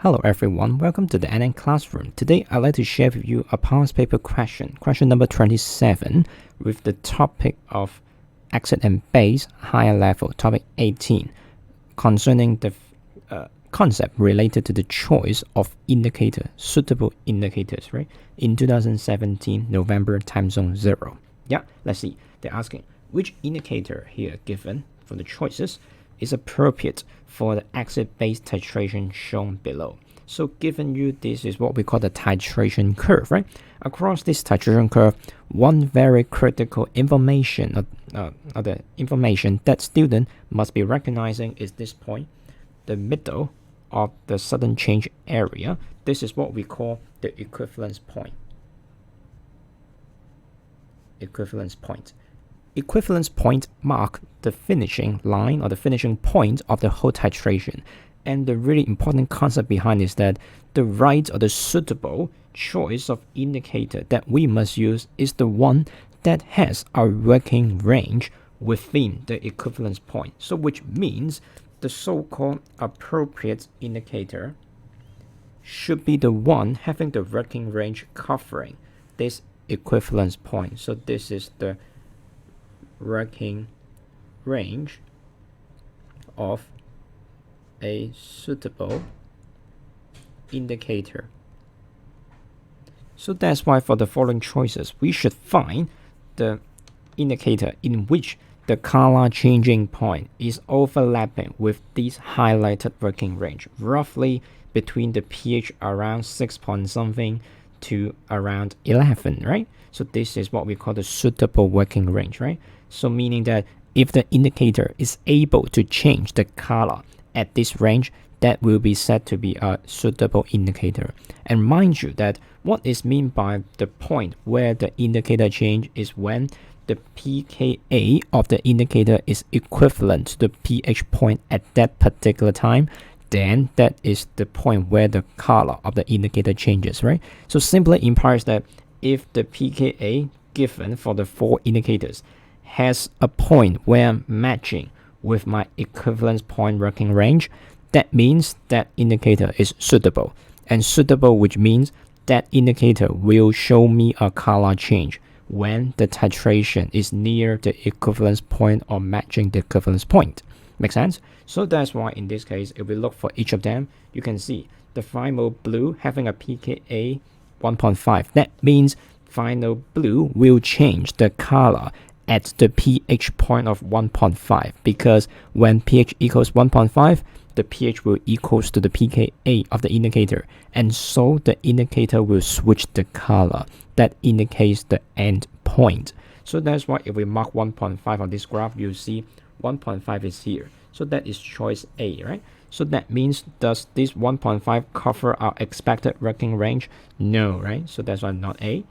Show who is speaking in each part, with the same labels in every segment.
Speaker 1: Hello everyone, welcome to the NN Classroom. Today I'd like to share with you a past paper question number 27 with the topic of exit and base higher level, topic 18, concerning the concept related to the choice of indicator, suitable indicators, right? In 2017, November time zone 0. Yeah, let's see. They're asking which indicator here given for the choices is appropriate for the exit-based titration shown below. So given you this is what we call the titration curve, right? Across this titration curve, one very critical information, the information that student must be recognizing is this point, the middle of the sudden change area. This is what we call the equivalence point. Equivalence point. Equivalence point mark the finishing line or the finishing point of the whole titration. And the really important concept behind is that the right or the suitable choice of indicator that we must use is the one that has a working range within the equivalence point. So which means the so-called appropriate indicator should be the one having the working range covering this equivalence point. So this is the working range of a suitable indicator. So that's why for the following choices, we should find the indicator in which the color changing point is overlapping with this highlighted working range, roughly between the pH around 6 point something to around 11, right? So this is what we call the suitable working range, right? So meaning that if the indicator is able to change the color at this range, that will be said to be a suitable indicator. And mind you that what is meant by the point where the indicator change is when the pKa of the indicator is equivalent to the pH point at that particular time, then that is the point where the color of the indicator changes, right? So simply implies that if the pKa given for the 4 indicators has a point where matching with my equivalence point working range, that means that indicator is suitable. And suitable, which means that indicator will show me a color change when the titration is near the equivalence point or matching the equivalence point. Make sense? So that's why in this case, if we look for each of them, you can see the final blue having a pKa 1.5. That means final blue will change the color at the pH point of 1.5, because when pH equals 1.5, the pH will equals to the pKa of the indicator, and so the indicator will switch the color. That indicates the end point. So that's why if we mark 1.5 on this graph, you see 1.5 is here. So that is choice A, right? So that means, does this 1.5 cover our expected working range? No, right? So that's why not A.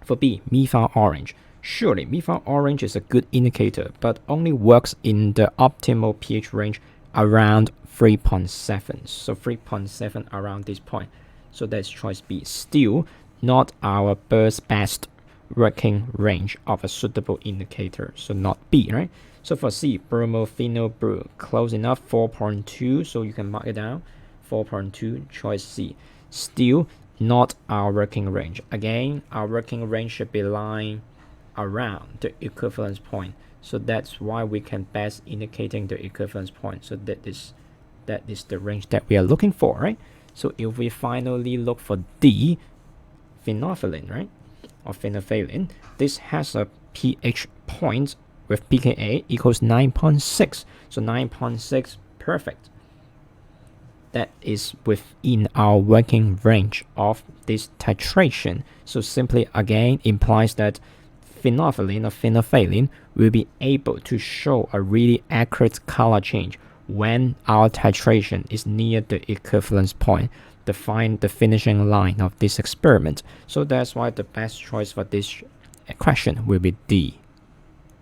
Speaker 1: For B, methyl orange. Surely, methyl orange is a good indicator, but only works in the optimal pH range around 3.7. So 3.7 around this point. So that's choice B. Still not our best working range of a suitable indicator. So not B, right? So for C, bromophenol blue, close enough, 4.2. So you can mark it down, 4.2, choice C. Still not our working range. Again, our working range should be lying around the equivalence point. So that's why we can best indicating the equivalence point. So that is the range that we are looking for, right? So if we finally look for D, phenolphthalein, right? Or phenolphthalein, this has a pH point with pKa equals 9.6. So 9.6, perfect. That is within our working range of this titration. So simply again implies that phenolphthalein or phenolphthalein will be able to show a really accurate color change when our titration is near the equivalence point, define the finishing line of this experiment. So that's why the best choice for this question will be D.